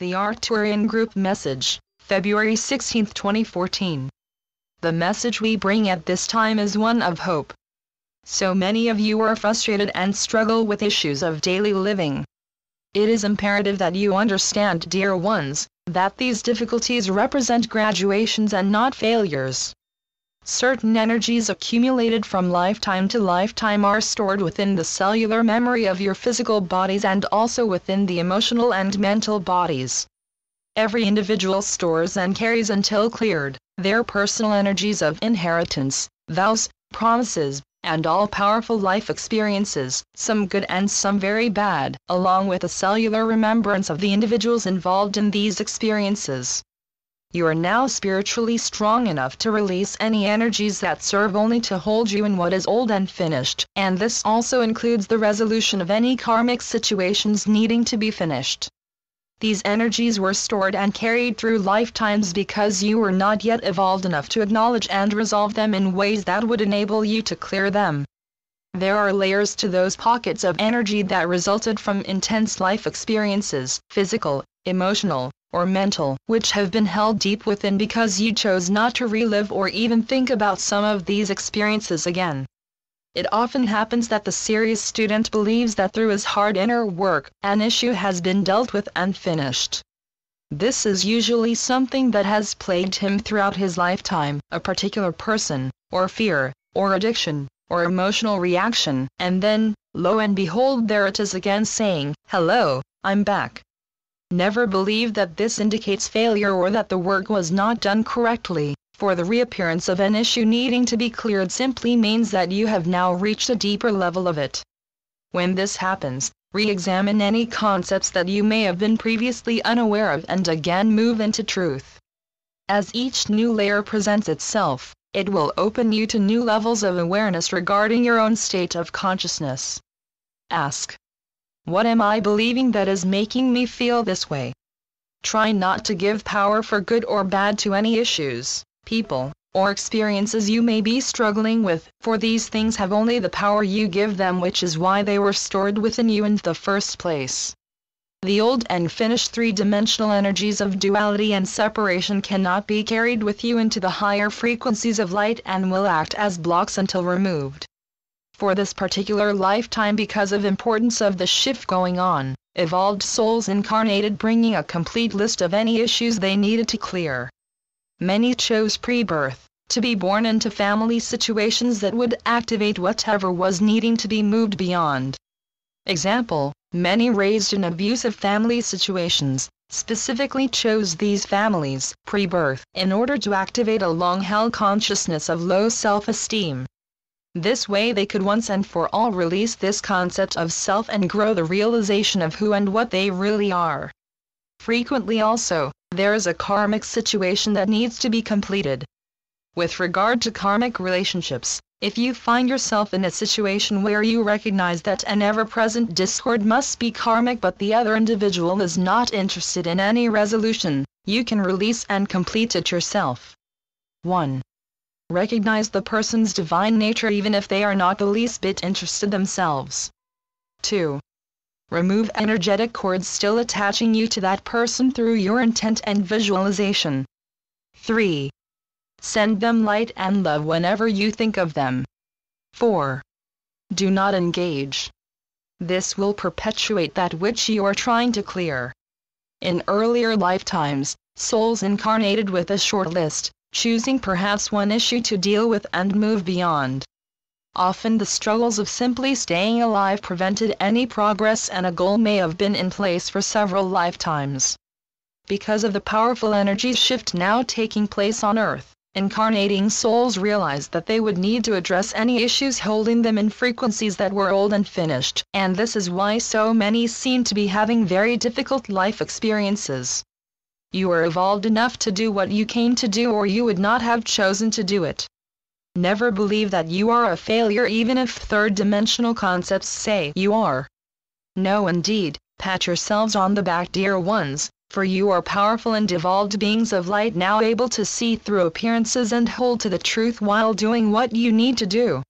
The Arcturian Group Message, February 16, 2014. The message we bring at this time is one of hope. So many of you are frustrated and struggle with issues of daily living. It is imperative that you understand, dear ones, that these difficulties represent graduations and not failures. Certain energies accumulated from lifetime to lifetime are stored within the cellular memory of your physical bodies and also within the emotional and mental bodies. Every individual stores and carries until cleared their personal energies of inheritance, vows, promises, and all-powerful life experiences, some good and some very bad, along with a cellular remembrance of the individuals involved in these experiences. You are now spiritually strong enough to release any energies that serve only to hold you in what is old and finished, and this also includes the resolution of any karmic situations needing to be finished. These energies were stored and carried through lifetimes because you were not yet evolved enough to acknowledge and resolve them in ways that would enable you to clear them. There are layers to those pockets of energy that resulted from intense life experiences, physical, emotional, or mental, which have been held deep within because you chose not to relive or even think about some of these experiences again. It often happens that the serious student believes that through his hard inner work, an issue has been dealt with and finished. This is usually something that has plagued him throughout his lifetime, a particular person, or fear, or addiction, or emotional reaction, and then, lo and behold, there it is again saying, "Hello, I'm back." Never believe that this indicates failure or that the work was not done correctly, for the reappearance of an issue needing to be cleared simply means that you have now reached a deeper level of it. When this happens, re-examine any concepts that you may have been previously unaware of and again move into truth. As each new layer presents itself, it will open you to new levels of awareness regarding your own state of consciousness. Ask, what am I believing that is making me feel this way? Try not to give power for good or bad to any issues, people, or experiences you may be struggling with, for these things have only the power you give them, which is why they were stored within you in the first place. The old and finished three-dimensional energies of duality and separation cannot be carried with you into the higher frequencies of light and will act as blocks until removed. For this particular lifetime, because of importance of the shift going on, evolved souls incarnated bringing a complete list of any issues they needed to clear. Many chose pre-birth, to be born into family situations that would activate whatever was needing to be moved beyond. Example, many raised in abusive family situations, specifically chose these families, pre-birth, in order to activate a long-held consciousness of low self-esteem. This way they could once and for all release this concept of self and grow the realization of who and what they really are. Frequently also, there is a karmic situation that needs to be completed. With regard to karmic relationships, if you find yourself in a situation where you recognize that an ever-present discord must be karmic but the other individual is not interested in any resolution, you can release and complete it yourself. 1. Recognize the person's divine nature even if they are not the least bit interested themselves. 2. Remove energetic cords still attaching you to that person through your intent and visualization. 3. Send them light and love whenever you think of them. 4. Do not engage. This will perpetuate that which you are trying to clear. In earlier lifetimes, souls incarnated with a short list, choosing perhaps one issue to deal with and move beyond. Often the struggles of simply staying alive prevented any progress and a goal may have been in place for several lifetimes. Because of the powerful energy shift now taking place on Earth, incarnating souls realized that they would need to address any issues holding them in frequencies that were old and finished, and this is why so many seem to be having very difficult life experiences. You are evolved enough to do what you came to do or you would not have chosen to do it. Never believe that you are a failure even if third-dimensional concepts say you are. No, indeed, pat yourselves on the back, dear ones, for you are powerful and evolved beings of light now able to see through appearances and hold to the truth while doing what you need to do.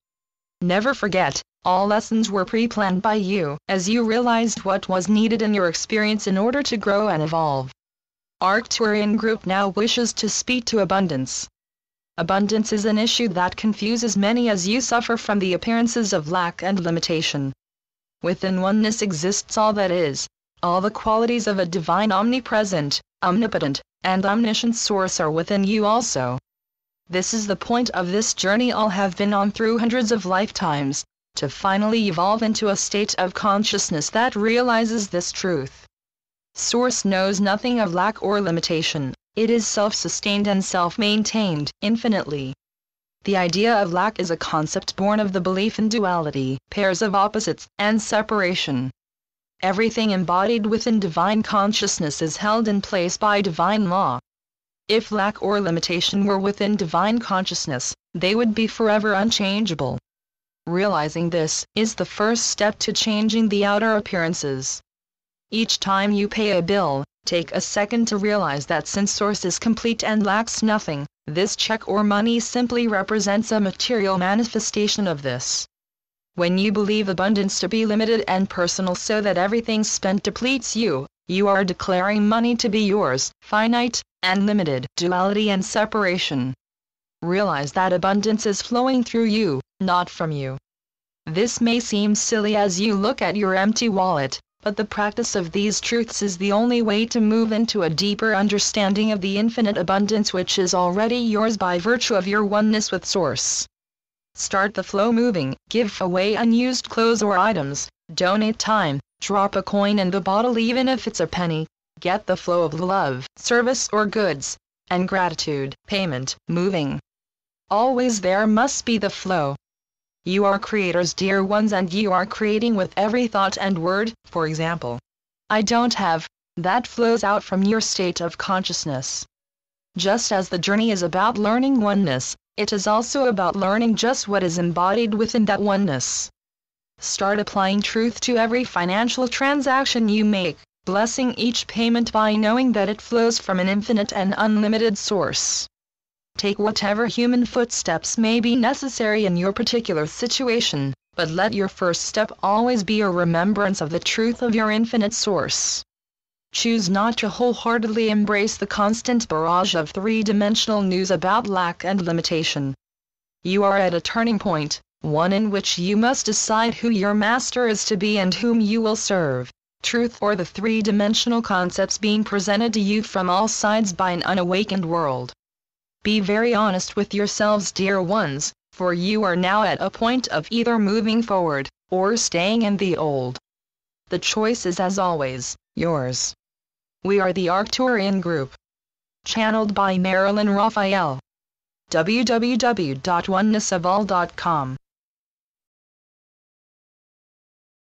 Never forget, all lessons were pre-planned by you, as you realized what was needed in your experience in order to grow and evolve. Arcturian group now wishes to speak to abundance. Abundance is an issue that confuses many as you suffer from the appearances of lack and limitation. Within oneness exists all that is. All the qualities of a divine omnipresent, omnipotent, and omniscient source are within you also. This is the point of this journey all have been on through hundreds of lifetimes, to finally evolve into a state of consciousness that realizes this truth. Source knows nothing of lack or limitation, it is self-sustained and self-maintained infinitely. The idea of lack is a concept born of the belief in duality, pairs of opposites, and separation. Everything embodied within divine consciousness is held in place by divine law. If lack or limitation were within divine consciousness, they would be forever unchangeable. Realizing this is the first step to changing the outer appearances. Each time you pay a bill, take a second to realize that since Source is complete and lacks nothing, this check or money simply represents a material manifestation of this. When you believe abundance to be limited and personal so that everything spent depletes you, you are declaring money to be yours, finite, and limited, duality and separation. Realize that abundance is flowing through you, not from you. This may seem silly as you look at your empty wallet, but the practice of these truths is the only way to move into a deeper understanding of the infinite abundance which is already yours by virtue of your oneness with Source. Start the flow moving, give away unused clothes or items, donate time, drop a coin in the bottle even if it's a penny, get the flow of love, service or goods, and gratitude, payment, moving. Always there must be the flow. You are creators, dear ones, and you are creating with every thought and word. For example, I don't have, that flows out from your state of consciousness. Just as the journey is about learning oneness, it is also about learning just what is embodied within that oneness. Start applying truth to every financial transaction you make, blessing each payment by knowing that it flows from an infinite and unlimited source. Take whatever human footsteps may be necessary in your particular situation, but let your first step always be a remembrance of the truth of your infinite source. Choose not to wholeheartedly embrace the constant barrage of three-dimensional news about lack and limitation. You are at a turning point, one in which you must decide who your master is to be and whom you will serve, truth or the three-dimensional concepts being presented to you from all sides by an unawakened world. Be very honest with yourselves, dear ones, for you are now at a point of either moving forward, or staying in the old. The choice is, as always, yours. We are the Arcturian Group. Channeled by Marilyn Raphael. www.onenessofall.com